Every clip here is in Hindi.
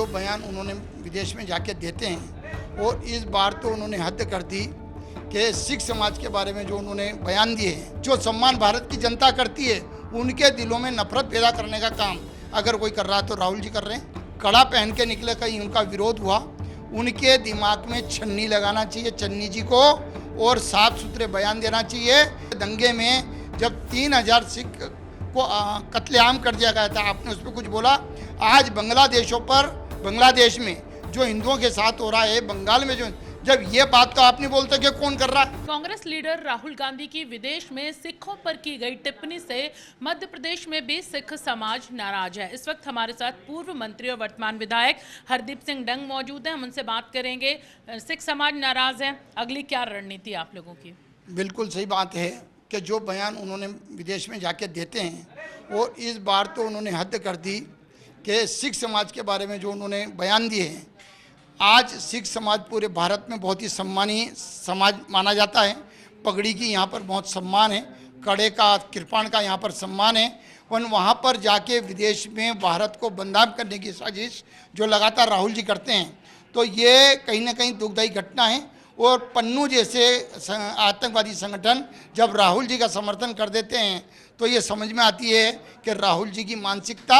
जो बयान उन्होंने विदेश में जाके देते हैं, और इस बार तो उन्होंने हद कर दी कि सिख समाज के बारे में जो उन्होंने बयान दिए हैं, जो सम्मान भारत की जनता करती है, उनके दिलों में नफरत पैदा करने का काम अगर कोई कर रहा है तो राहुल जी कर रहे हैं। कड़ा पहन के निकले, कहीं उनका विरोध हुआ, उनके दिमाग में छन्नी लगाना चाहिए चन्नी जी को, और साफ सुथरे बयान देना चाहिए। दंगे में जब 3000 सिख को कत्लेआम कर दिया गया था, आपने उस पर कुछ बोला। आज बांग्लादेश में जो हिंदुओं के साथ हो रहा है, बंगाल में जो, जब ये बात तो आप नहीं बोलते कि कौन कर रहा है। कांग्रेस लीडर राहुल गांधी की विदेश में सिखों पर की गई टिप्पणी से मध्य प्रदेश में भी सिख समाज नाराज है। इस वक्त हमारे साथ पूर्व मंत्री और वर्तमान विधायक हरदीप सिंह डंग मौजूद हैं। हम उनसे बात करेंगे। सिख समाज नाराज है, अगली क्या रणनीति आप लोगों की? बिल्कुल सही बात है कि जो बयान उन्होंने विदेश में जाके देते हैं, और इस बार तो उन्होंने हद कर दी कि सिख समाज के बारे में जो उन्होंने बयान दिए हैं। आज सिख समाज पूरे भारत में बहुत ही सम्मानीय समाज माना जाता है। पगड़ी की यहाँ पर बहुत सम्मान है, कड़े का, कृपाण का यहाँ पर सम्मान है। और वहाँ पर जाके विदेश में भारत को बदनाम करने की साजिश जो लगातार राहुल जी करते हैं, तो ये कहीं ना कहीं दुखदायी घटना है। और पन्नू जैसे आतंकवादी संगठन जब राहुल जी का समर्थन कर देते हैं, तो ये समझ में आती है कि राहुल जी की मानसिकता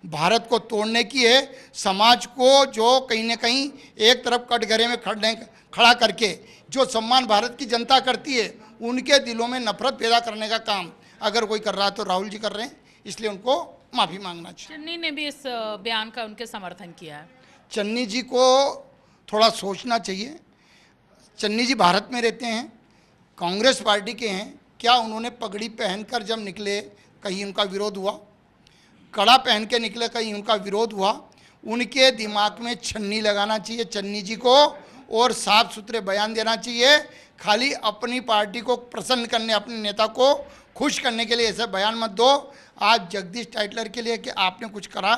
भारत को तोड़ने की है। समाज को जो कहीं ना कहीं एक तरफ कटघरे में खड़ा करके जो सम्मान भारत की जनता करती है, उनके दिलों में नफरत पैदा करने का काम अगर कोई कर रहा है तो राहुल जी कर रहे हैं। इसलिए उनको माफ़ी मांगना चाहिए। चन्नी ने भी इस बयान का उनके समर्थन किया है। चन्नी जी को थोड़ा सोचना चाहिए। चन्नी जी भारत में रहते हैं, कांग्रेस पार्टी के हैं। क्या उन्होंने पगड़ी पहनकर जब निकले, कहीं उनका विरोध हुआ? कड़ा पहन के निकले, कहीं उनका विरोध हुआ? उनके दिमाग में छन्नी लगाना चाहिए चन्नी जी को, और साफ सुथरे बयान देना चाहिए। खाली अपनी पार्टी को प्रसन्न करने, अपने नेता को खुश करने के लिए ऐसे बयान मत दो। आज जगदीश टाइटलर के लिए कि आपने कुछ करा,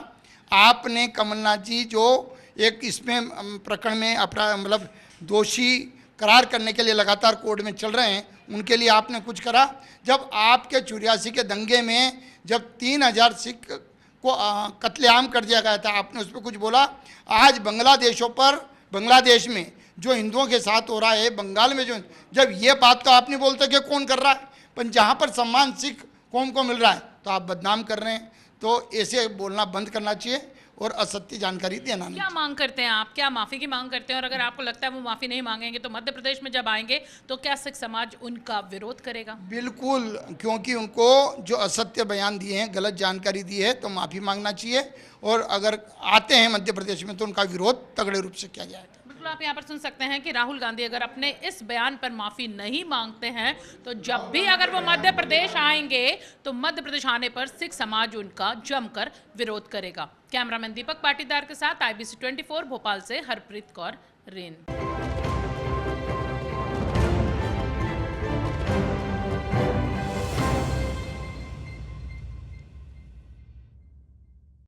आपने कमलनाथ जी जो एक इसमें प्रकरण में मतलब दोषी करार करने के लिए लगातार कोर्ट में चल रहे हैं, उनके लिए आपने कुछ करा? जब आपके 84 के दंगे में जब 3000 सिख को कत्लेआम कर दिया गया था, आपने उस पर कुछ बोला। आज बांग्लादेश में जो हिंदुओं के साथ हो रहा है, बंगाल में जो, जब ये बात तो आप नहीं बोलते कि कौन कर रहा है, पर जहाँ पर सम्मान सिख कौम को मिल रहा है तो आप बदनाम कर रहे हैं। तो ऐसे बोलना बंद करना चाहिए और असत्य जानकारी देना नहीं। क्या मांग करते हैं आप? क्या माफी की मांग करते हैं? और अगर आपको लगता है वो माफी नहीं मांगेंगे तो मध्य प्रदेश में जब आएंगे तो क्या सिख समाज उनका विरोध करेगा? बिल्कुल, क्योंकि उनको जो असत्य बयान दिए हैं, गलत जानकारी दी है, तो माफी मांगना चाहिए। और अगर आते हैं मध्य प्रदेश में तो उनका विरोध तगड़े रूप से किया जाएगा। बिल्कुल, आप यहाँ पर सुन सकते हैं कि राहुल गांधी अगर अपने इस बयान पर माफी नहीं मांगते हैं तो जब भी अगर वो मध्य प्रदेश आएंगे तो मध्य प्रदेश आने पर सिख समाज उनका जमकर विरोध करेगा। कैमरामैन दीपक पाटीदार के साथ IBC 24 भोपाल से हरप्रीत कौर रेन।